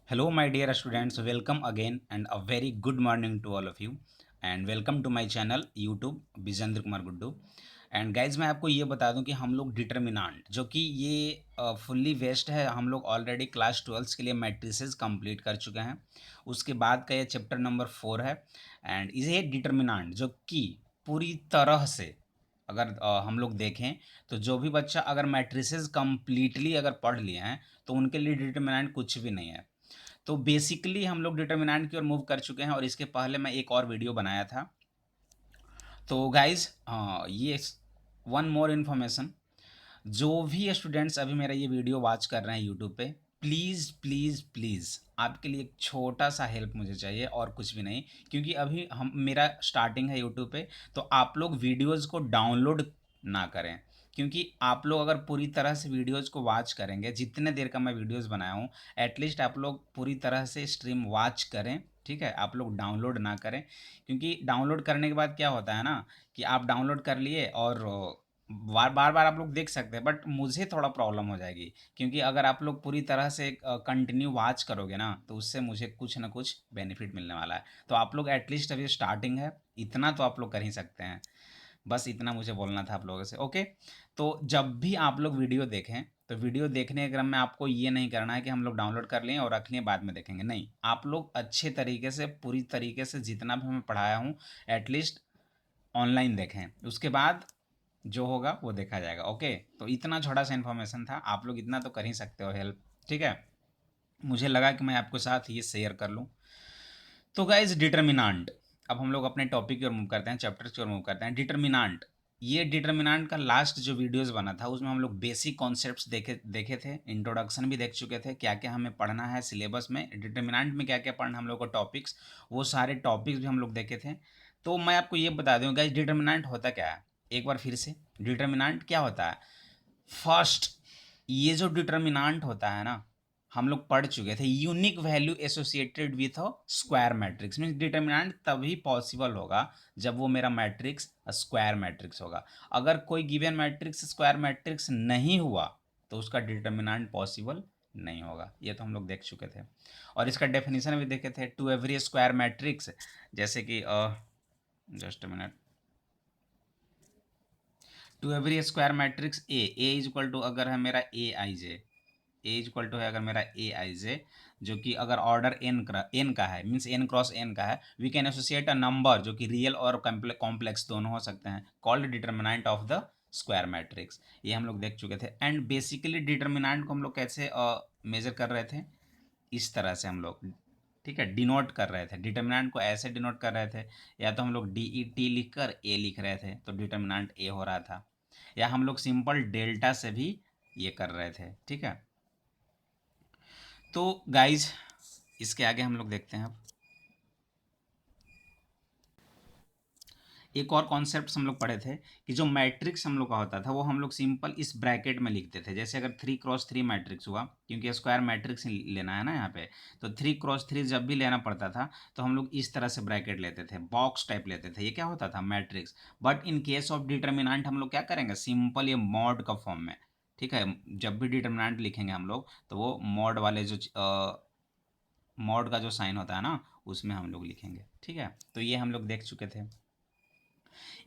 Hello, my dear students. Welcome again and a very good morning to all of you. And welcome to my channel YouTube Vijendra Kumar Guddu. And guys मैं आपको ये बता दूं कि हम लोग डिटर्मिनांट जो कि ये फुल्ली वेस्ट है, हम लोग ऑलरेडी क्लास 12 के लिए मैट्रिसेस कंप्लीट कर चुके हैं। उसके बाद का ये चैप्टर नंबर 4 है। एंड ये डिटर्मिनांट जो कि पूरी तरह से अगर हम लोग देखें तो जो भी बच्चा अगर मैट्रिसेस कंप्लीटली अगर पढ़ लिए हैं तो उनके लिए डिटर्मिनांट कुछ भी नहीं है। तो बेसिकली हम लोग डिटर्मिनेंट की ओर मूव कर चुके हैं और इसके पहले मैं एक और वीडियो बनाया था। तो गाइज ये वन मोर इन्फॉर्मेशन, जो भी स्टूडेंट्स अभी मेरा ये वीडियो वॉच कर रहे हैं यूट्यूब पे, प्लीज़ प्लीज़ प्लीज़ आपके लिए एक छोटा सा हेल्प मुझे चाहिए और कुछ भी नहीं। क्योंकि अभी हम मेरा स्टार्टिंग है यूट्यूब पे, तो आप लोग वीडियोज़ को डाउनलोड ना करें। क्योंकि आप लोग अगर पूरी तरह से वीडियोज़ को वॉच करेंगे, जितने देर का मैं वीडियोज़ बनाया हूँ, एटलीस्ट आप लोग पूरी तरह से स्ट्रीम वॉच करें। ठीक है, आप लोग डाउनलोड ना करें। क्योंकि डाउनलोड करने के बाद क्या होता है ना कि आप डाउनलोड कर लिए और बार बार आप लोग देख सकते हैं, बट मुझे थोड़ा प्रॉब्लम हो जाएगी। क्योंकि अगर आप लोग पूरी तरह से कंटिन्यू वॉच करोगे ना तो उससे मुझे कुछ ना कुछ बेनिफिट मिलने वाला है। तो आप लोग एटलीस्ट अभी स्टार्टिंग है, इतना तो आप लोग कर ही सकते हैं। बस इतना मुझे बोलना था आप लोगों से। ओके, तो जब भी आप लोग वीडियो देखें तो वीडियो देखने के क्रम में आपको ये नहीं करना है कि हम लोग डाउनलोड कर लें और रख लें बाद में देखेंगे, नहीं। आप लोग अच्छे तरीके से पूरी तरीके से जितना भी मैं पढ़ाया हूँ एटलीस्ट ऑनलाइन देखें, उसके बाद जो होगा वो देखा जाएगा। ओके, तो इतना छोटा सा इन्फॉर्मेशन था, आप लोग इतना तो कर ही सकते हो हेल्प। ठीक है, मुझे लगा कि मैं आपके साथ ये शेयर कर लूँ। तो गाइज डिटर्मिनांट, अब हम लोग अपने टॉपिक की ओर मूव करते हैं, चैप्टर की ओर मूव करते हैं। डिटर्मिनांट, ये डिटर्मिनांट का लास्ट जो वीडियोस बना था उसमें हम लोग बेसिक कॉन्सेप्ट्स देखे देखे थे, इंट्रोडक्शन भी देख चुके थे, क्या क्या हमें पढ़ना है सिलेबस में, डिटर्मिनांट में क्या क्या पढ़ना हम लोग को टॉपिक्स, वो सारे टॉपिक्स भी हम लोग देखे थे। तो मैं आपको ये बता दूँ गाइज डिटर्मिनांट होता क्या है, एक बार फिर से। डिटर्मिनांट क्या होता है? फर्स्ट, ये जो डिटर्मिनांट होता है ना, हम लोग पढ़ चुके थे, unique value associated with a square matrix. Means determinant तभी पॉसिबल होगा जब वो मेरा मैट्रिक्स स्क्वायर मैट्रिक्स होगा। अगर कोई गिवन मैट्रिक्स स्क्वायर मैट्रिक्स नहीं हुआ तो उसका डिटर्मिनेंट पॉसिबल नहीं होगा। ये तो हम लोग देख चुके थे और इसका डेफिनेशन भी देखे थे। टू एवरी स्क्वायर मैट्रिक्स, जैसे कि just minute, to every square matrix A is equal to, अगर है मेरा ए इज इक्वल टू है अगर मेरा ए आई जे, जो कि अगर ऑर्डर एन का है, मीन्स एन क्रॉस एन का है, we can associate a number जो कि रियल और कॉम्प्लेक्स दोनों हो सकते हैं, called determinant of the square matrix. ये हम लोग देख चुके थे। एंड बेसिकली डिटर्मिनेंट को हम लोग कैसे मेजर कर रहे थे, इस तरह से हम लोग, ठीक है, डिनोट कर रहे थे। डिटर्मिनेंट को ऐसे डिनोट कर रहे थे, या तो हम लोग डी ई टी लिख कर ए लिख रहे थे तो डिटर्मिनेंट ए हो रहा था, या हम लोग सिंपल डेल्टा से भी ये कर रहे थे। ठीक है, तो गाइज इसके आगे हम लोग देखते हैं अब एक और कॉन्सेप्ट हम लोग पढ़े थे कि जो मैट्रिक्स हम लोग का होता था वो हम लोग सिंपल इस ब्रैकेट में लिखते थे। जैसे अगर 3x3 मैट्रिक्स हुआ, क्योंकि स्क्वायर मैट्रिक्स लेना है ना यहाँ पे, तो 3x3 जब भी लेना पड़ता था तो हम लोग इस तरह से ब्रैकेट लेते थे, बॉक्स टाइप लेते थे। ये क्या होता था? Matrix. But in case of determinant हम लोग क्या करेंगे? सिंपल ये मॉड का फॉर्म में। ठीक है, जब भी डिटर्मिनेंट लिखेंगे हम लोग तो वो मॉड वाले जो मॉड का जो साइन होता है ना उसमें हम लोग लिखेंगे। ठीक है, तो ये हम लोग देख चुके थे।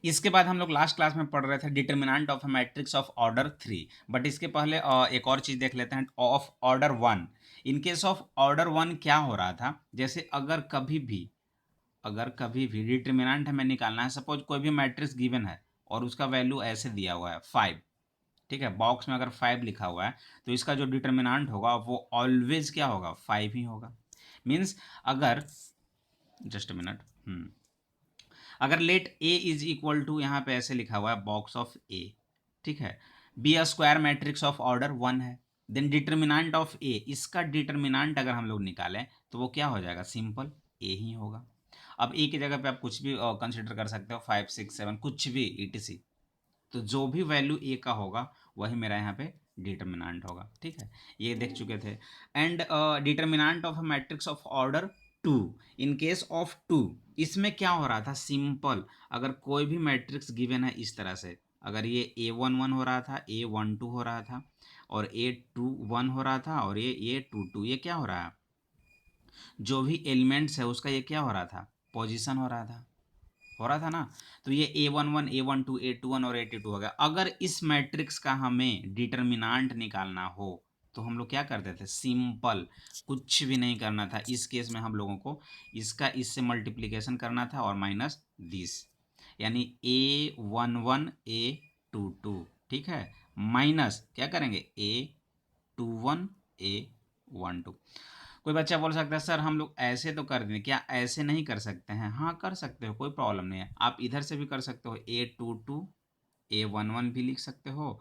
इसके बाद हम लोग लास्ट क्लास में पढ़ रहे थे determinant of matrix of order 3। But इसके पहले एक और चीज़ देख लेते हैं, of order 1। In case of order 1 क्या हो रहा था, जैसे अगर कभी भी डिटर्मिनेंट हमें निकालना है, सपोज कोई भी मैट्रिक्स गिवन है और उसका वैल्यू ऐसे दिया हुआ है 5। ठीक है, बॉक्स में अगर 5 लिखा हुआ है तो इसका जो डिटर्मिनेंट होगा वो ऑलवेज क्या होगा? 5 ही होगा। मीन्स अगर, जस्ट मिनट, अगर let A is equal to, यहाँ पे ऐसे लिखा हुआ है बॉक्स ऑफ ए, ठीक है, be a square matrix of order 1 है, देन डिटर्मिनेंट ऑफ ए, इसका डिटर्मिनेंट अगर हम लोग निकालें तो वो क्या हो जाएगा? सिंपल ए ही होगा। अब ए की जगह पे आप कुछ भी कंसिडर कर सकते हो, 5 6 7 कुछ भी ईटीसी। तो जो भी वैल्यू ए का होगा वही मेरा यहाँ पे डिटर्मिनेंट होगा। ठीक है, ये देख चुके थे। And determinant of matrix of order 2, in case of 2, इसमें क्या हो रहा था? सिंपल, अगर कोई भी मैट्रिक्स गिवन है इस तरह से, अगर ये A11 हो रहा था, A12 हो रहा था, और A21 हो रहा था, और ये A22, ये क्या हो रहा है? जो भी एलिमेंट्स है उसका ये क्या हो रहा था, पोजीशन हो रहा था ना। तो ये A11 A12 A21 और A22 हो गया। अगर इस मैट्रिक्स का हमें डिटर्मिनांट निकालना हो तो हम लोग क्या करते थे, सिंपल, कुछ भी नहीं करना था। इस केस में हम लोगों को इसका इससे मल्टीप्लिकेशन करना था और माइनस दिस, यानी A11 A22, ठीक है, माइनस क्या करेंगे A21 A12। कोई बच्चा बोल सकता है सर हम लोग ऐसे तो कर दें, क्या ऐसे नहीं कर सकते हैं? हाँ कर सकते हो, कोई प्रॉब्लम नहीं है। आप इधर से भी कर सकते हो, A22 A11 भी लिख सकते हो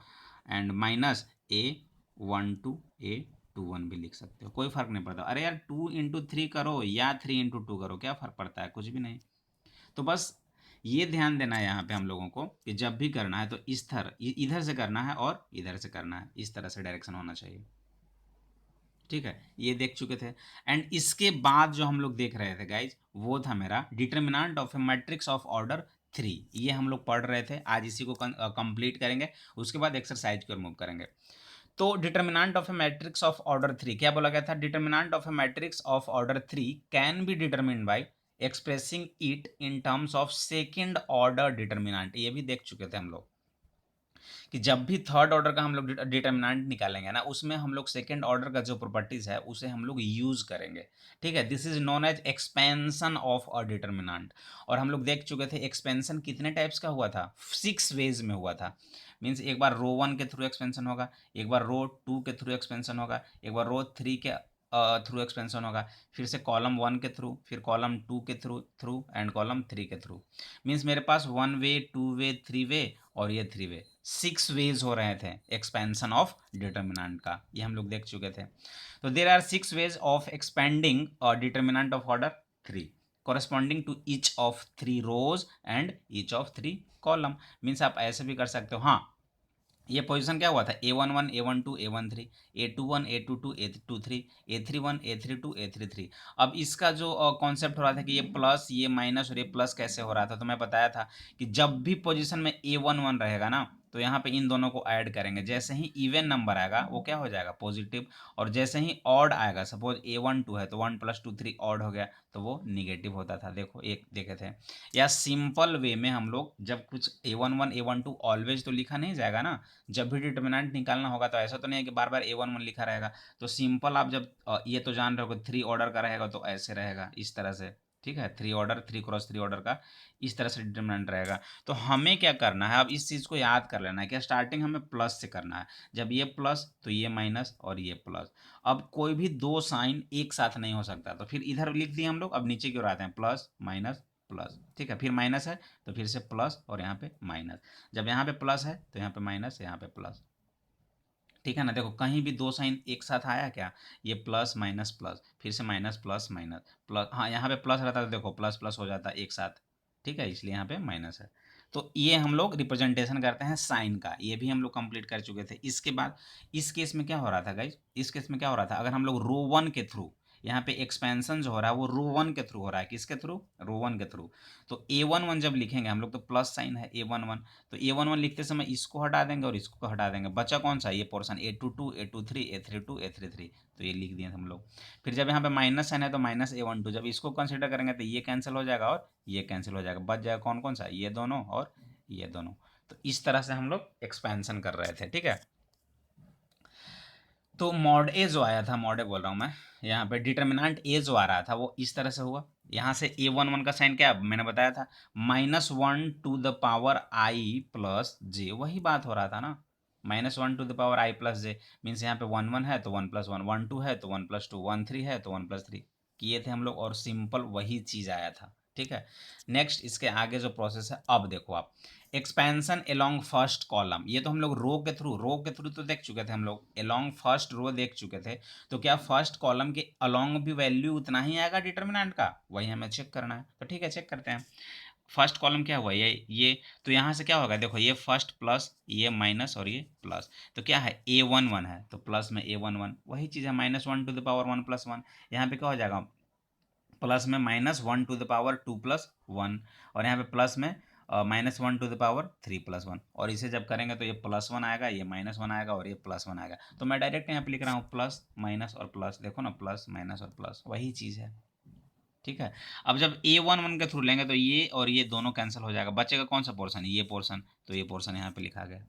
एंड माइनस A12 A21 भी लिख सकते हो, कोई फर्क नहीं पड़ता। अरे यार 2 × 3 करो या 3 × 2 करो, क्या फ़र्क पड़ता है, कुछ भी नहीं। तो बस ये ध्यान देना है यहाँ पे हम लोगों को कि जब भी करना है तो इस तरह इधर से करना है और इधर से करना है, इस तरह से डायरेक्शन होना चाहिए, ठीक है। ये देख चुके थे। एंड इसके बाद जो हम लोग देख रहे थे गाइज, वो था मेरा determinant of A matrix of order 3। ये हम लोग पढ़ रहे थे, आज इसी को कंप्लीट करेंगे, उसके बाद एक्सरसाइज को मूव करेंगे। तो determinant of A matrix of order 3 क्या बोला गया था, determinant of A matrix of order 3 can be determined bye expressing it in terms of second order determinant. ये भी देख चुके थे हम लोग कि जब भी थर्ड ऑर्डर का हम लोग डिटर्मिनेंट निकालेंगे ना, उसमें हम लोग सेकेंड ऑर्डर का जो प्रॉपर्टीज है उसे हम लोग यूज करेंगे, ठीक है। This is known as expansion of a determinant. और हम लोग देख चुके थे एक्सपेंशन कितने टाइप्स का हुआ था, 6 वेज में हुआ था। मीन्स एक बार रो 1 के थ्रू एक्सपेंशन होगा, एक बार रो 2 के थ्रू एक्सपेंशन होगा, एक बार रो 3 के थ्रू एक्सपेंशन होगा, फिर से कॉलम 1 के थ्रू, फिर कॉलम 2 के थ्रू थ्रू एंड कॉलम 3 के थ्रू। मीन्स मेरे पास 1 वे 2 वे 3 वे और ये 3 वे, 6 वेज हो रहे थे एक्सपेंशन ऑफ डिटर्मिनेंट का, ये हम लोग देख चुके थे। तो there are 6 ways of expanding determinant of order 3 corresponding to each of 3 rows and each of 3 column। Means आप ऐसे भी कर सकते हो। हाँ, ये पोजीशन क्या हुआ था, A11 A12 A13 A21 A22 A23 A31 A32 A33। अब इसका जो कॉन्सेप्ट हो रहा था कि ये प्लस ये माइनस और ये प्लस कैसे हो रहा था, तो मैं बताया था कि जब भी पोजीशन में A11 रहेगा ना, तो यहाँ पे इन दोनों को ऐड करेंगे। जैसे ही इवन नंबर आएगा वो क्या हो जाएगा, पॉजिटिव। और जैसे ही ऑड आएगा, सपोज A12 है तो 1 + 2 3 ऑड हो गया, तो वो निगेटिव होता था। देखो एक देखे थे। या सिंपल वे में हम लोग जब कुछ A11 A12 ऑलवेज तो लिखा नहीं जाएगा ना, जब भी डिटर्मिनेंट निकालना होगा तो ऐसा तो नहीं है कि बार बार A11 लिखा रहेगा। तो सिंपल आप जब ये तो जान रहे हो कि 3 ऑर्डर का रहेगा तो ऐसे रहेगा, इस तरह से, ठीक है। 3 ऑर्डर 3 × 3 ऑर्डर का इस तरह से डिटर्मिनेंट रहेगा। तो हमें क्या करना है, अब इस चीज़ को याद कर लेना है कि स्टार्टिंग हमें प्लस से करना है। जब ये प्लस तो ये माइनस और ये प्लस। अब कोई भी दो साइन एक साथ नहीं हो सकता, तो फिर इधर लिख दिए हम लोग। अब नीचे की ओर आते हैं, प्लस माइनस प्लस, ठीक है। फिर माइनस है तो फिर से प्लस और यहाँ पे माइनस। जब यहाँ पे प्लस है तो यहाँ पे माइनस, यहाँ पे प्लस, ठीक है ना। देखो कहीं भी दो साइन एक साथ आया क्या, ये प्लस माइनस प्लस, फिर से माइनस प्लस माइनस प्लस। हाँ, यहाँ पे प्लस रहता तो देखो प्लस प्लस हो जाता एक साथ, ठीक है, इसलिए यहाँ पे माइनस है। तो ये हम लोग रिप्रेजेंटेशन करते हैं साइन का, ये भी हम लोग कंप्लीट कर चुके थे। इसके बाद इस केस में क्या हो रहा था गाइज, इस केस में क्या हो रहा था, अगर हम लोग रो 1 के थ्रू, यहाँ पे एक्सपेंशन जो हो रहा है वो रो 1 के थ्रू हो रहा है, किसके थ्रू, रो 1 के थ्रू। तो A11 जब लिखेंगे हम लोग तो प्लस साइन है A11, तो A11 लिखते समय इसको हटा देंगे और इसको हटा देंगे, बचा कौन सा, ये portion A22 A23 A32 A33, तो ये लिख दिए हम लोग। फिर जब यहाँ पे माइनस साइन है तो माइनस A12, जब इसको कंसिडर करेंगे तो ये कैंसिल हो जाएगा और ये कैंसिल हो जाएगा, बच जाएगा कौन कौन सा, ये दोनों और ये दोनों। तो इस तरह से हम लोग एक्सपेंशन कर रहे थे, ठीक है। तो मॉड ए जो आया था, मॉड ए बोल रहा हूँ मैं, यहाँ पे डिटर्मिनेंट ए जो आ रहा था वो इस तरह से हुआ। यहाँ से A11 का साइन क्या मैंने बताया था, -1 to the power I+j, वही बात हो रहा था ना, -1 to the power I+j। Means यहाँ पे 1 1 है तो 1 + 1, 1 2 है तो 1 + 2, 1 3 है तो 1 + 3 किए थे हम लोग, और सिंपल वही चीज़ आया था, ठीक है। नेक्स्ट इसके आगे जो प्रोसेस है, अब देखो आप, एक्सपेंशन एलोंग फर्स्ट कॉलम, ये तो हम लोग रो के थ्रू तो देख चुके थे हम लोग, एलोंग फर्स्ट रो देख चुके थे। तो क्या फर्स्ट कॉलम के अलोंग भी वैल्यू उतना ही आएगा डिटर्मिनेंट का, वही हमें चेक करना है। तो ठीक है, चेक करते हैं। फर्स्ट कॉलम क्या हुआ, ये तो यहाँ से क्या होगा, देखो ये फर्स्ट प्लस ये माइनस और ये प्लस, तो क्या है A11 है तो प्लस में A11, वही चीज़ है -1 to the power 1 + 1। यहाँ पे क्या हो जाएगा, प्लस में -1 to the power 2 + 1, और यहाँ पे प्लस में -1 टू द पावर 3+1, और इसे जब करेंगे तो ये +1 आएगा, ये -1 आएगा और ये +1 आएगा। तो मैं डायरेक्ट यहाँ पे लिख रहा हूँ प्लस माइनस और प्लस, देखो ना प्लस माइनस और प्लस वही चीज़ है, ठीक है। अब जब A11 के थ्रू लेंगे तो ये और ये दोनों कैंसिल हो जाएगा, बचेगा कौन सा पोर्शन, ये पोर्शन, तो ये पोर्शन यहाँ पे लिखा गया,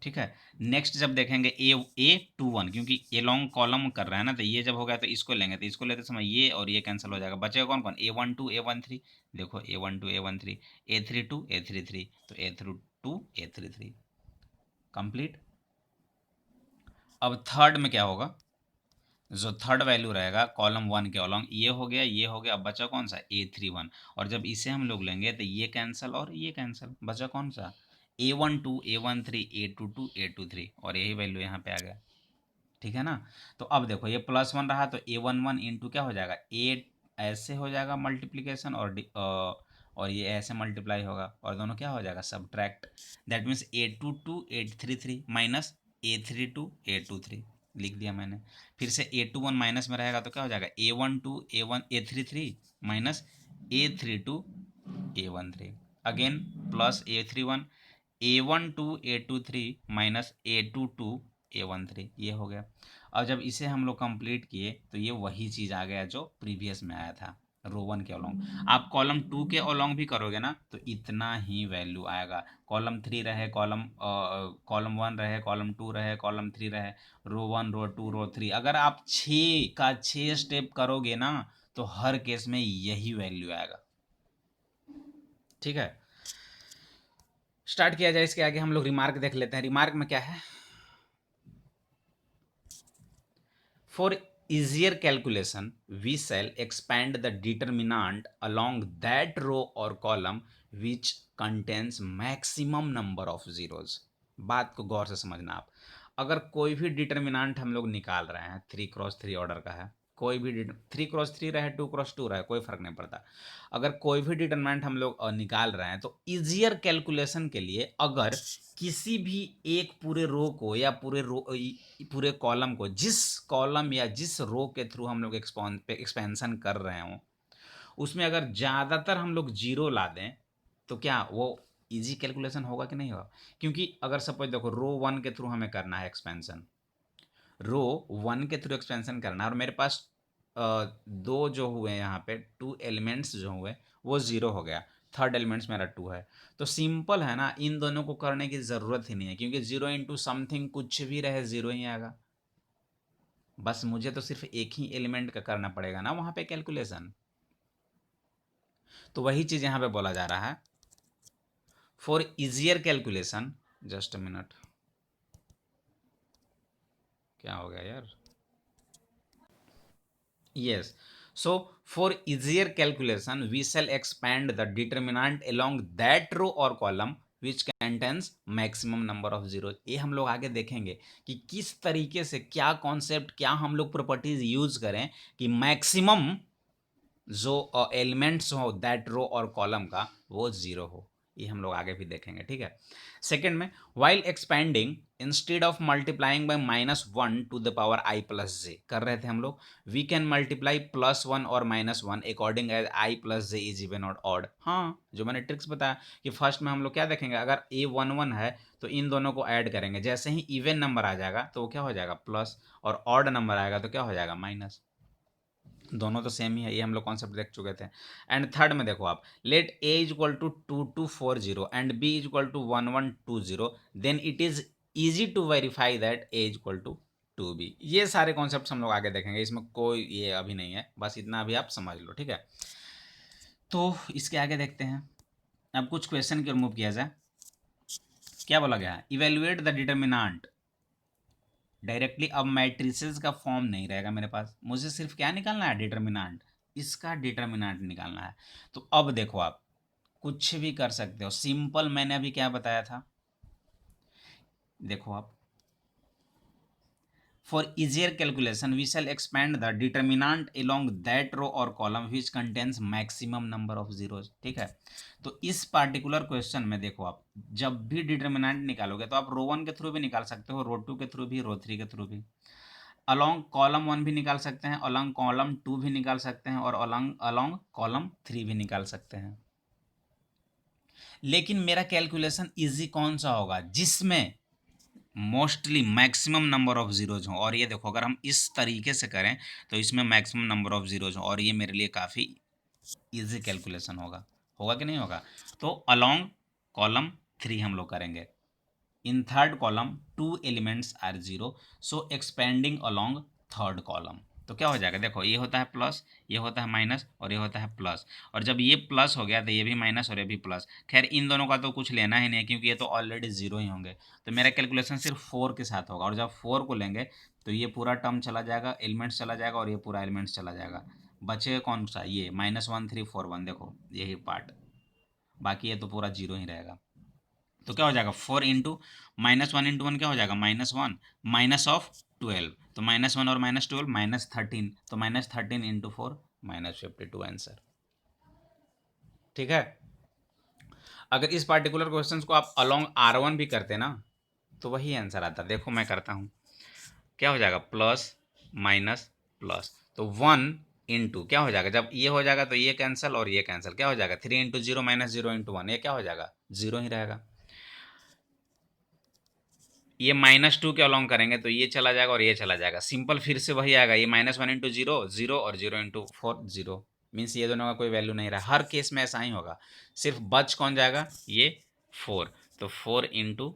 ठीक है। नेक्स्ट जब देखेंगे A21, क्योंकि ए लॉन्ग कॉलम कर रहा है ना, तो ये जब हो गया तो इसको लेंगे, तो इसको लेते समय ये और ये कैंसिल हो जाएगा, बचेगा कौन कौन, A12 A13, देखो A12 A13, A32 A33, तो A32 A33 कंप्लीट। अब थर्ड में क्या होगा, जो थर्ड वैल्यू रहेगा कॉलम 1 के अलॉन्ग, ये हो गया, ये हो गया, अब बचा कौन सा A31, और जब इसे हम लोग लेंगे तो ये कैंसिल और ये कैंसिल, बचा कौन सा A12 A13 A22 A23, और यही वैल्यू यहाँ पे आ गया, ठीक है ना। तो अब देखो ये +1 रहा तो A11 इंटू क्या हो जाएगा, ए ऐसे हो जाएगा मल्टीप्लीकेशन, और ये ऐसे मल्टीप्लाई होगा, और दोनों क्या हो जाएगा subtract, that means A22 A33 minus A32 A23 लिख दिया मैंने। फिर से A21 माइनस में रहेगा तो क्या हो जाएगा A12 A33 minus A32 A13, again plus A31 A12 A23 minus A22 A13, ये हो गया। अब जब इसे हम लोग कंप्लीट किए तो ये वही चीज़ आ गया जो प्रीवियस में आया था रो 1 के अलोंग। आप कॉलम 2 के अलोंग भी करोगे ना तो इतना ही वैल्यू आएगा, कॉलम 3 रहे, कॉलम 1 रहे, कॉलम 2 रहे, कॉलम 3 रहे, रो 1 रो 2 रो 3, अगर आप 6 स्टेप करोगे ना तो हर केस में यही वैल्यू आएगा, ठीक है। स्टार्ट किया जाए, इसके आगे हम लोग रिमार्क देख लेते हैं। रिमार्क में क्या है, for easier calculation we shall expand the determinant along that row or column which contains maximum number of zeros। बात को गौर से समझना आप, अगर कोई भी डिटर्मिनांट हम लोग निकाल रहे हैं, 3x3 ऑर्डर का है, कोई भी 3x3 रहे 2x2 रहे कोई फर्क नहीं पड़ता, अगर कोई भी डिटर्मिनेंट हम लोग निकाल रहे हैं तो इजियर कैलकुलेशन के लिए अगर किसी भी एक पूरे रो को या पूरे कॉलम को, जिस कॉलम या जिस रो के थ्रू हम लोग एक्सपेंशन कर रहे हों उसमें अगर ज़्यादातर हम लोग जीरो ला दें तो क्या वो इजी कैलकुलेशन होगा कि नहीं होगा। क्योंकि अगर सपोज देखो रो 1 के थ्रू हमें करना है एक्सपेंशन, रो 1 के थ्रू एक्सपेंशन करना है और मेरे पास दो जो हुए यहाँ पे 2 एलिमेंट्स जो हुए वो ज़ीरो हो गया, थर्ड एलिमेंट्स मेरा 2 है, तो सिंपल है ना, इन दोनों को करने की ज़रूरत ही नहीं है क्योंकि 0 इंटू समथिंग कुछ भी रहे 0 ही आएगा, बस मुझे तो सिर्फ एक ही एलिमेंट का करना पड़ेगा ना वहाँ पे कैलकुलेशन। तो वही चीज़ यहाँ पे बोला जा रहा है, for easier calculation, just a minute, क्या हो गया यार, yes, so for easier calculation we shall expand the determinant along that row or column which contains maximum number of zeros। ये हम लोग आगे देखेंगे कि किस तरीके से, क्या कॉन्सेप्ट, क्या हम लोग प्रॉपर्टीज यूज करें कि मैक्सिमम जो एलिमेंट्स हो दैट रो और कॉलम का वो जीरो हो, ये हम लोग आगे भी देखेंगे, ठीक है। सेकंड में, while expanding instead of multiplying by -1 to the power i plus J कर रहे थे हम लोग, वी कैन मल्टीप्लाई +1 और -1 according as i plus J is even और ऑड। हाँ, जो मैंने ट्रिक्स बताया कि फर्स्ट में हम लोग क्या देखेंगे, अगर A11 है तो इन दोनों को ऐड करेंगे, जैसे ही इवन नंबर आ जाएगा तो वो क्या हो जाएगा प्लस, और ऑड नंबर आएगा तो क्या हो जाएगा माइनस, दोनों तो सेम ही है, ये हम लोग कॉन्सेप्ट देख चुके थे। एंड थर्ड में देखो आप, let a equal to 2240 and b equal to 1120 then it is easy to verify that a equal to 2b। ये सारे कॉन्सेप्ट हम लोग आगे देखेंगे, इसमें कोई ये अभी नहीं है, बस इतना अभी आप समझ लो, ठीक है। तो इसके आगे देखते हैं, अब कुछ क्वेश्चन की रिमूव किया जाए। क्या बोला गया है, इवेल्युएट द डिटर्मिनांट डायरेक्टली। अब मैट्रिसेस का फॉर्म नहीं रहेगा मेरे पास, मुझे सिर्फ क्या निकालना है, डिटर्मिनांट, इसका डिटर्मिनांट निकालना है। तो अब देखो आप कुछ भी कर सकते हो, सिंपल मैंने अभी क्या बताया था, देखो आप, for easier calculation we shall expand the determinant along that row और column which contains maximum number of zeros, ठीक है। तो इस पार्टिकुलर क्वेश्चन में देखो आप, जब भी डिटर्मिनांट निकालोगे तो आप रो 1 के थ्रू भी निकाल सकते हो, रो 2 के थ्रू भी, रो 3 के थ्रू भी, अलोंग कॉलम 1 भी निकाल सकते हैं, अलोंग कॉलम 2 भी निकाल सकते हैं, और अलोंग अलोंग कॉलम 3 भी निकाल सकते हैं। लेकिन मेरा कैलकुलेशन इजी कौन सा होगा, जिसमें mostly maximum number of zeros हों। और ये देखो अगर हम इस तरीके से करें तो इसमें मैक्सिमम नंबर ऑफ जीरोज हों, और ये मेरे लिए काफ़ी इजी कैलकुलेशन होगा। होगा कि नहीं होगा? तो अलोंग कॉलम 3 हम लोग करेंगे। In third column 2 elements are zero, so expanding along third column. तो क्या हो जाएगा, देखो ये होता है प्लस, ये होता है माइनस, और ये होता है प्लस। और जब ये प्लस हो गया तो ये भी माइनस और ये भी प्लस। खैर इन दोनों का तो कुछ लेना ही नहीं, क्योंकि ये तो ऑलरेडी जीरो ही होंगे। तो मेरा कैलकुलेशन सिर्फ 4 के साथ होगा, और जब 4 को लेंगे तो ये पूरा टर्म चला जाएगा, एलिमेंट्स चला जाएगा, और ये पूरा एलिमेंट्स चला जाएगा। बचेगा कौन सा, ये -1 3 4 1, देखो यही पार्ट, बाकी ये तो पूरा जीरो ही रहेगा। तो क्या हो जाएगा, 4 इंटू -1 × 1 क्या हो जाएगा, -1, माइनस ऑफ 12, तो -1 और -12 -13, तो -13 इंटू 4 -52 आंसर। ठीक है। अगर इस पार्टिकुलर क्वेश्चन को आप अलोंग R1 भी करते ना तो वही आंसर आता। देखो मैं करता हूँ, क्या हो जाएगा, प्लस माइनस प्लस, तो 1 इंटू क्या हो जाएगा, जब ये हो जाएगा तो ये कैंसिल और ये कैंसिल, क्या हो जाएगा 3 इंटू 0 -0 इंटू 1, ये क्या हो जाएगा, जीरो ही रहेगा। ये -2 के अलोंग करेंगे तो ये चला जाएगा और ये चला जाएगा, सिंपल फिर से वही आएगा, ये -1 इंटू 0 0 और 0 इंटू 4 0, मीन्स ये दोनों का कोई वैल्यू नहीं रहा। हर केस में ऐसा ही होगा, सिर्फ बच कौन जाएगा, ये 4, तो 4 इंटू,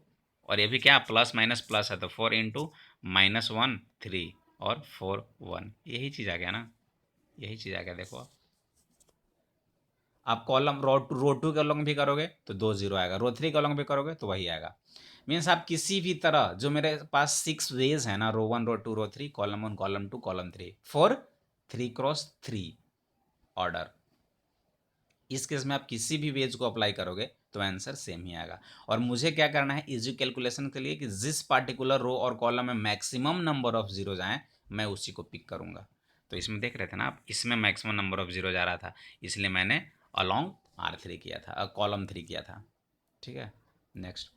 और ये भी क्या प्लस माइनस प्लस है, तो 4 इंटू -1 3 और 4 1, यही चीज़ आ गया ना, यही चीज़ आ गया। देखो आप कॉलम रो 2 के अलोंग भी करोगे तो 2 0 आएगा, रो 3 के अलोंग भी करोगे तो वही आएगा। मीन्स आप किसी भी तरह, जो मेरे पास 6 वेज है ना, रो 1 रो 2 रो 3, कॉलम 1 कॉलम 2 कॉलम 3 4 3 × 3 ऑर्डर, इस केस में आप किसी भी वेज को अप्लाई करोगे तो आंसर सेम ही आएगा। और मुझे क्या करना है इजी कैलकुलेशन के लिए, कि जिस पार्टिकुलर रो और कॉलम में मैक्सिमम नंबर ऑफ जीरोज आए मैं उसी को पिक करूंगा। तो इसमें देख रहे थे ना आप, इसमें मैक्सिमम नंबर ऑफ जीरोज आ रहा था, इसलिए मैंने अलोंग R3 किया था, कॉलम 3 किया था। ठीक है, नेक्स्ट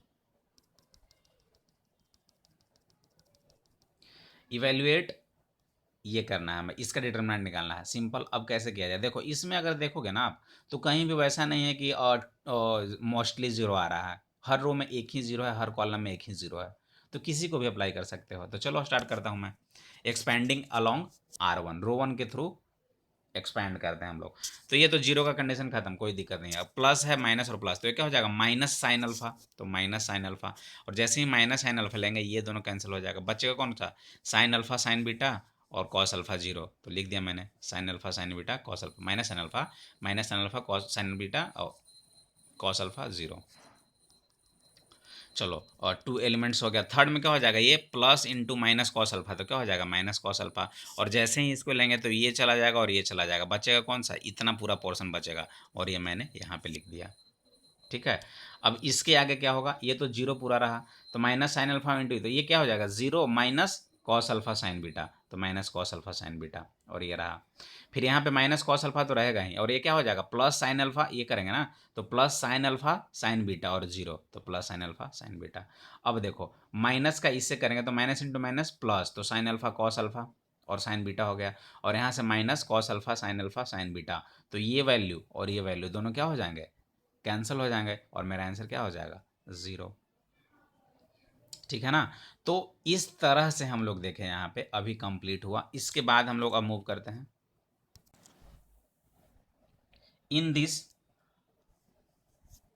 इवेल्युएट, ये करना है हमें, इसका डिटरमिनेंट निकालना है। सिंपल, अब कैसे किया जाए, देखो इसमें अगर देखोगे ना आप, तो कहीं भी वैसा नहीं है कि मोस्टली जीरो आ रहा है, हर रो में एक ही जीरो है, हर कॉलम में एक ही जीरो है, तो किसी को भी अप्लाई कर सकते हो। तो चलो स्टार्ट करता हूँ मैं। एक्सपेंडिंग अलोंग R1, रो 1 के थ्रू एक्सपैंड करते हैं हम लोग। तो ये तो जीरो का कंडीशन खत्म, कोई दिक्कत नहीं है। अब प्लस है, माइनस और प्लस, तो ये क्या हो जाएगा, माइनस साइन अल्फा, तो माइनस साइन अल्फा, और जैसे ही माइनस साइन अल्फा लेंगे ये दोनों कैंसिल हो जाएगा, बचेगा कौन सा, साइन अल्फा साइन बीटा और कॉस अल्फा जीरो, तो लिख दिया मैंने sine alpha sine beta cos alpha, minus sine alpha cos sine beta और कॉस अल्फा जीरो। चलो, और 2 एलिमेंट्स हो गया। थर्ड में क्या हो जाएगा, ये plus into minus cos alpha, तो क्या हो जाएगा माइनस कॉस अल्फा, और जैसे ही इसको लेंगे तो ये चला जाएगा और ये चला जाएगा, बचेगा कौन सा, इतना पूरा पोर्शन बचेगा, और ये मैंने यहाँ पे लिख दिया। ठीक है। अब इसके आगे क्या होगा, ये तो जीरो पूरा रहा, तो माइनस साइन अल्फा इंटू, तो ये क्या हो जाएगा, zero minus cos alpha sine beta, तो minus cos alpha sine beta, और ये रहा। फिर यहाँ पे माइनस कॉस अल्फा तो रहेगा ही, और ये क्या हो जाएगा, प्लस साइन अल्फा, ये करेंगे ना तो plus sine alpha sine beta और जीरो, तो plus sine alpha sine beta. अब देखो माइनस का इससे करेंगे तो माइनस इंटू माइनस प्लस, तो साइन अल्फा कॉस अल्फा और साइन बीटा हो गया, और यहाँ से minus cos alpha sine beta, तो ये वैल्यू और ये वैल्यू दोनों क्या हो जाएंगे, कैंसिल हो जाएंगे, और मेरा आंसर क्या हो जाएगा, जीरो। ठीक है ना। तो इस तरह से हम लोग देखें, यहाँ पे अभी कंप्लीट हुआ। इसके बाद हम लोग अब मूव करते हैं इन दिस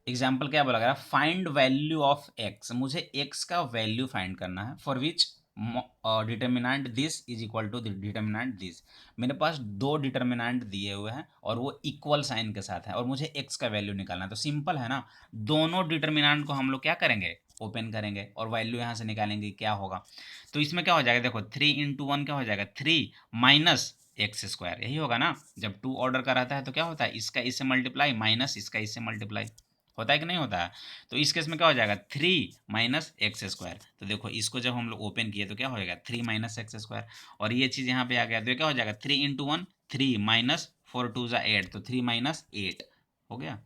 एग्जाम्पल। क्या बोला गया, फाइंड वैल्यू ऑफ एक्स, मुझे एक्स का वैल्यू फाइंड करना है, for which determinant this is equal to determinant this. मेरे पास दो डिटर्मिनेंट दिए हुए हैं और वो इक्वल साइन के साथ है, और मुझे एक्स का वैल्यू निकालना है। तो सिंपल है ना, दोनों डिटर्मिनेंट को हम लोग क्या करेंगे, ओपन करेंगे और वैल्यू यहाँ से निकालेंगे, क्या होगा। तो इसमें क्या हो जाएगा, देखो 3 इंटू 1 क्या हो जाएगा, 3 माइनस एक्स स्क्वायर, यही होगा ना। जब 2 ऑर्डर का रहता है तो क्या होता है, इसका इससे मल्टीप्लाई माइनस इसका इससे मल्टीप्लाई, होता है कि नहीं होता है। तो इस केस में क्या हो जाएगा, 3 माइनस एक्स स्क्वायर, तो देखो इसको जब हम लोग ओपन किए तो क्या हो जाएगा, 3 माइनस एक्स स्क्वायर, और ये चीज़ यहाँ पे आ गया तो ये क्या हो जाएगा, 3 इंटू 1 3 माइनस 4 2 8, तो 3 माइनस 8 हो गया।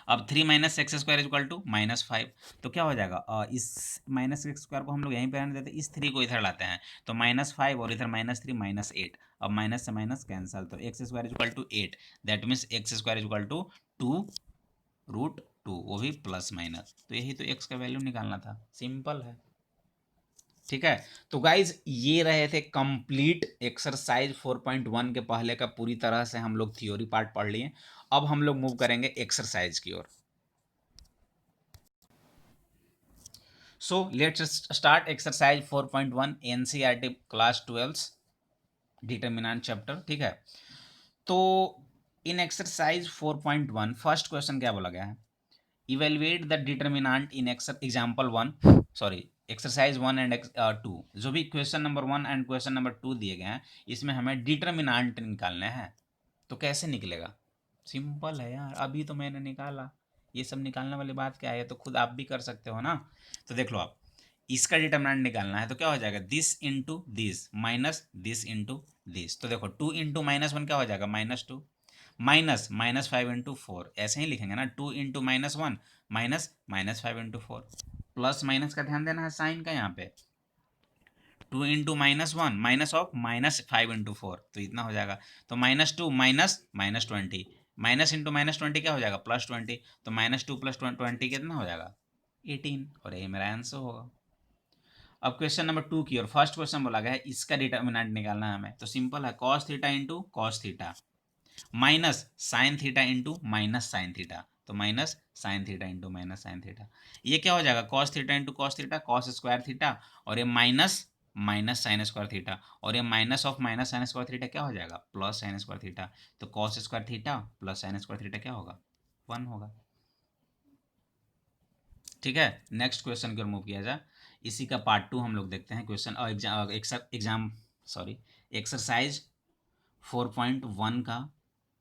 अब 3 minus x square equal to -5, तो क्या हो जाएगा, इस माइनस एक्स स्क्वायर को हम लोग यहीं पर रहने देते, इस 3 को इधर लाते हैं, तो -5 और इधर -3 -8, अब माइनस से माइनस कैंसल, तो x square equal to 8, that means x square equal to 2 √2, वो भी प्लस माइनस। तो यही तो x का वैल्यू निकालना था, सिंपल है। ठीक है, तो गाइज ये रहे थे कंप्लीट एक्सरसाइज 4.1 के पहले का पूरी तरह से हम लोग थ्योरी पार्ट पढ़ लिए। अब हम लोग मूव करेंगे एक्सरसाइज की ओर। So let's start exercise 4.1 NCERT class 12 determinant chapter. ठीक है, तो इन एक्सरसाइज 4.1 फर्स्ट क्वेश्चन क्या बोला गया है, evaluate the determinant in example 1, sorry exercise 1 and 2। जो भी question number 1 and question number 2 दिए गए हैं, इसमें हमें डिटरमिनेंट निकालने हैं। तो कैसे निकलेगा, सिंपल है यार, अभी तो मैंने निकाला, ये सब निकालने वाली बात क्या है, तो खुद आप भी कर सकते हो ना। तो देख लो, आप इसका डिटरमिनेंट निकालना है तो क्या हो जाएगा, this into this minus this into this. तो देखो 2 इंटू -1 क्या हो जाएगा, -2, माइनस -5 इंटू 4, ऐसे ही लिखेंगे ना, 2 into -1 minus -5 into 4। Plus minus का ध्यान देना है साइन का यहाँ पे, 2 इंटू -1 माइनस ऑफ -5 इंटू 4, तो इतना हो जाएगा। तो -2 -20, माइनस इंटू -20 क्या हो जाएगा, +20। तो -2 + 20 कितना हो जाएगा, 18, और यही मेरा आंसर होगा। अब क्वेश्चन नंबर 2 की और फर्स्ट क्वेश्चन बोला गया है इसका डिटर्मिनेंट निकालना है हमें। तो सिंपल है, cos theta into cos theta minus sine theta into minus sine theta. तो minus sine theta into minus sine theta, ये क्या हो जाएगा, cos theta into cos theta, cos square theta, और ये minus minus sine square theta, और ये minus of minus sine square theta क्या हो जाएगा, प्लस साइन स्क्वायर थीटा। तो cos square theta plus sine square theta क्या होगा, 1 होगा। ठीक है, नेक्स्ट क्वेश्चन की ओर मूव किया जाए। इसी का पार्ट 2 हम लोग देखते हैं। क्वेश्चन एग्जाम सॉरी एक्सरसाइज 4.1 का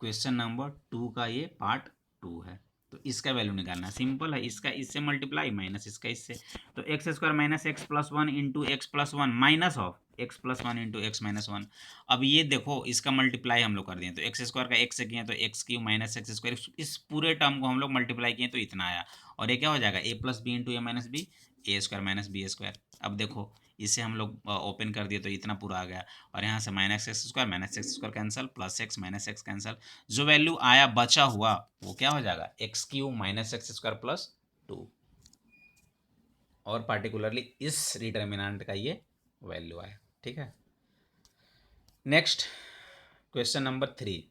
क्वेश्चन नंबर 2 का ये पार्ट 2 है। तो इसका वैल्यू निकालना है, सिंपल है, इसका इससे मल्टीप्लाई माइनस इसका इससे। तो x square minus x plus 1 into x plus 1 minus of x plus 1 into x minus 1। अब ये देखो, इसका मल्टीप्लाई हम लोग कर दिए, तो एक्स स्क्वायर का एक्स से किए तो x Q minus x square, इस पूरे टर्म को हम लोग मल्टीप्लाई किए तो इतना आया। और ये क्या हो जाएगा, ए प्लस बी इंटू ए माइनस बी, ए स्क्वायर माइनस बी स्क्वायर। अब देखो इसे हम लोग ओपन कर दिए तो इतना पूरा आ गया, और यहाँ से minus x square cancel, plus x minus x cancel, जो वैल्यू आया बचा हुआ वो क्या हो जाएगा, x Q minus x square plus 2। और पार्टिकुलरली इस डिटर्मिनेंट का ये वैल्यू आया। ठीक है, next question number 3।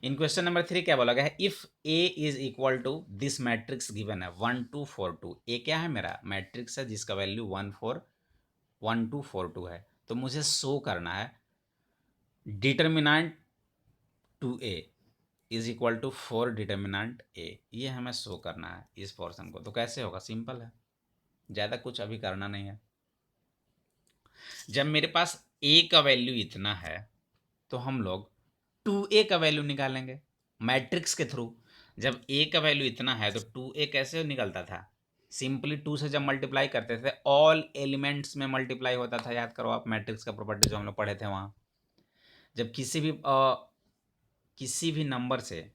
In question number 3 क्या बोला गया है, if A is equal to this matrix given है 1 2 4 2। ए क्या है, मेरा मैट्रिक्स है जिसका वैल्यू 1 2 4 2 है। तो मुझे शो करना है determinant 2a is equal to 4 determinant a, ये हमें शो करना है इस पोर्शन को। तो कैसे होगा, सिंपल है, ज़्यादा कुछ अभी करना नहीं है। जब मेरे पास a का वैल्यू इतना है तो हम लोग 2a का वैल्यू निकालेंगे मैट्रिक्स के थ्रू। जब a का वैल्यू इतना है तो 2a कैसे निकलता था, सिंपली 2 से जब मल्टीप्लाई करते थे ऑल एलिमेंट्स में मल्टीप्लाई होता था। याद करो आप मैट्रिक्स का प्रॉपर्टी जो हम लोग पढ़े थे वहाँ, जब किसी भी नंबर से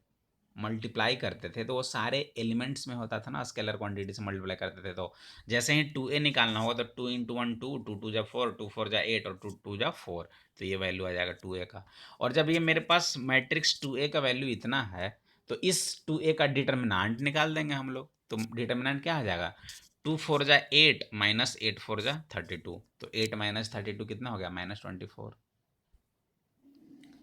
मल्टीप्लाई करते थे तो वो सारे एलिमेंट्स में होता था ना, स्केलर क्वांटिटी से मल्टीप्लाई करते थे। तो जैसे ही 2a निकालना होगा तो 2 इंटू 1 2, 2 2 जा 4, 2 4 जा 8, और 2 2 जा 4। तो ये वैल्यू आ जाएगा 2a का। और जब ये मेरे पास मैट्रिक्स 2a का वैल्यू इतना है तो इस 2a का डिटर्मिनेंट निकाल देंगे हम लोग। तो डिटर्मिनेंट क्या आ जाएगा, 2 4 जा 8 माइनस 8 4 जा 32। तो 8 माइनस 32 कितना हो गया, -24।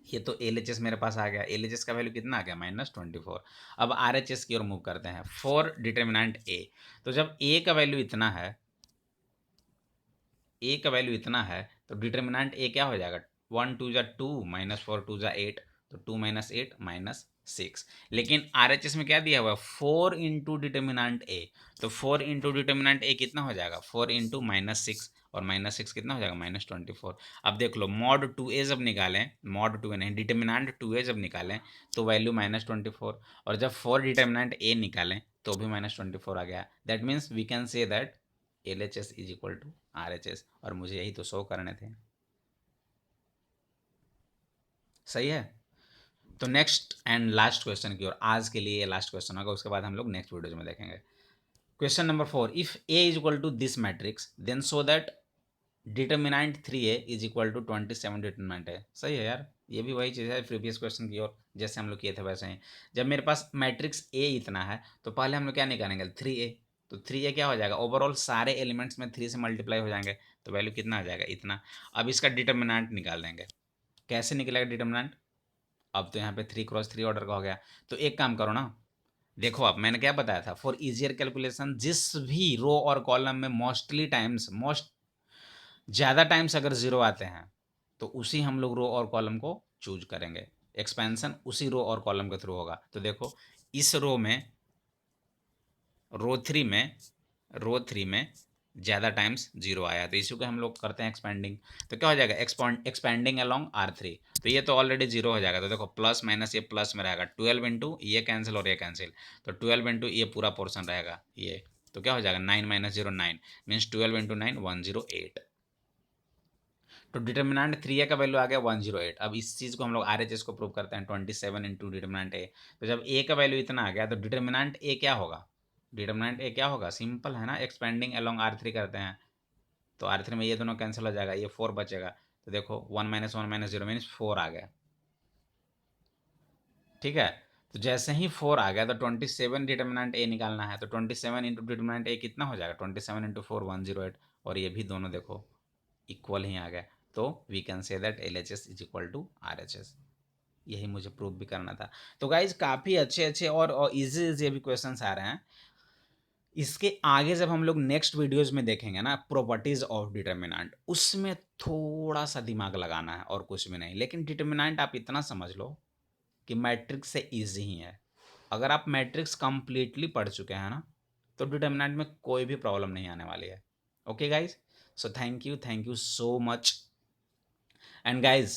ये तो एल एच एस मेरे पास आ गया, एल एच एस का वैल्यू कितना आ गया, -24। अब आर एच एस की ओर मूव करते हैं, 4 डिटर्मिनेंट ए। तो जब ए का वैल्यू इतना है, ए का वैल्यू इतना है तो डिटर्मिनेंट ए क्या हो जाएगा, 1 2 जा 2 माइनस 4 2 जा 8, तो 2 माइनस 8 -6। लेकिन आर एच एस में क्या दिया हुआ है, 4 इंटू डिटर्मिनेंट ए। तो 4 इंटू डिटर्मिनेंट ए कितना हो जाएगा, 4 इंटू -6, और -6 कितना हो जाएगा, -24। अब देख लो मॉड 2a जब निकालें, मॉड 2a नहीं डिटर्मिनेंट 2a जब निकालें तो वैल्यू -24, और जब 4 डिटर्मिनेंट a निकालें तो भी -24 आ गया। That means we can say that L H S is equal to R H S, और मुझे यही तो शो करने थे। सही है, तो नेक्स्ट एंड लास्ट क्वेश्चन की ओर, आज के लिए ये लास्ट क्वेश्चन होगा, उसके बाद हम लोग नेक्स्ट वीडियो में देखेंगे। Question number 4, if A is equal to this matrix then show that determinant 3a is equal to 27 determinant है। सही है यार, ये भी वही चीज़ है प्रीवियस क्वेश्चन की ओर, जैसे हम लोग किए थे वैसे ही। जब मेरे पास मैट्रिक्स ए इतना है तो पहले हम लोग क्या निकालेंगे, 3a। तो 3a क्या हो जाएगा, ओवरऑल सारे एलिमेंट्स में 3 से मल्टीप्लाई हो जाएंगे, तो वैल्यू कितना आ जाएगा, इतना। अब इसका डिटर्मिनेंट निकाल देंगे। कैसे निकलेगा डिटर्मिनेंट, अब तो यहाँ पे 3 × 3 ऑर्डर का हो गया। तो एक काम करो ना, देखो अब मैंने क्या बताया था, फॉर इजियर कैलकुलेशन जिस भी रो और कॉलम में मोस्ट ज़्यादा टाइम्स अगर जीरो आते हैं तो उसी हम लोग रो और कॉलम को चूज करेंगे, एक्सपेंशन उसी रो और कॉलम के थ्रू होगा। तो देखो इस रो में, रो थ्री में ज़्यादा टाइम्स जीरो आया, तो इसी को हम लोग करते हैं एक्सपेंडिंग। तो क्या हो जाएगा, एक्सपेंडिंग अलोंग R3। तो ये तो ऑलरेडी जीरो हो जाएगा, तो देखो प्लस माइनस ये प्लस में रहेगा, 12 इंटू ये कैंसिल और ये कैंसिल, तो 12 इंटू ये पूरा पोर्शन रहेगा ये, तो क्या हो जाएगा 9 माइनस 0 9, मीन्स 12 इंटू 9 108। तो डिटर्मिनेंट 3a का वैल्यू आ गया 108। अब इस चीज़ को हम लोग RHS को प्रूव करते हैं, 27 इंटू डिटर्मिनेंट a। तो जब a का वैल्यू इतना आ गया तो डिटर्मिनेंट a क्या होगा, डिटर्मिनेंट a क्या होगा, सिंपल है ना, एक्सपेंडिंग अलोंग R3 करते हैं, तो R3 में ये दोनों कैंसिल हो जाएगा, ये 4 बचेगा। तो देखो 1 माइनस 1 माइनस 0 मीन्स 4 आ गया, ठीक है। तो जैसे ही 4 आ गया तो 27 डिटर्मिनेंट a निकालना है, तो 27 इंटू डिटर्मिनेंट a कितना हो जाएगा, 27 इंटू 4 108, और ये भी दोनों देखो इक्वल ही आ गया। तो we can say that LHS is equal to RHS। यही मुझे प्रूव भी करना था। तो गाइज काफ़ी अच्छे अच्छे और इजी इजी भी क्वेश्चंस आ रहे हैं। इसके आगे जब हम लोग नेक्स्ट वीडियोस में देखेंगे ना प्रॉपर्टीज ऑफ डिटर्मिनेंट, उसमें थोड़ा सा दिमाग लगाना है और कुछ भी नहीं। लेकिन डिटर्मिनेंट आप इतना समझ लो कि मैट्रिक्स से इजी ही है। अगर आप मैट्रिक्स कंप्लीटली पढ़ चुके हैं ना तो डिटर्मिनेंट में कोई भी प्रॉब्लम नहीं आने वाली है। Okay guys, so thank you so much. And guys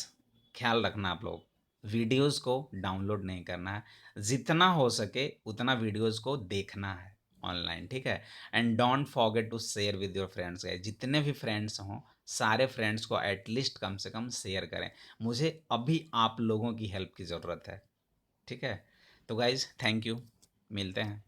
ख्याल रखना, आप लोग वीडियोस को डाउनलोड नहीं करना है, जितना हो सके उतना वीडियोस को देखना है ऑनलाइन, ठीक है। And don't forget to share with your friends. Guys जितने भी फ्रेंड्स हों सारे फ्रेंड्स को एटलीस्ट कम से कम शेयर करें, मुझे अभी आप लोगों की हेल्प की ज़रूरत है, ठीक है। तो गाइज थैंक यू, मिलते हैं।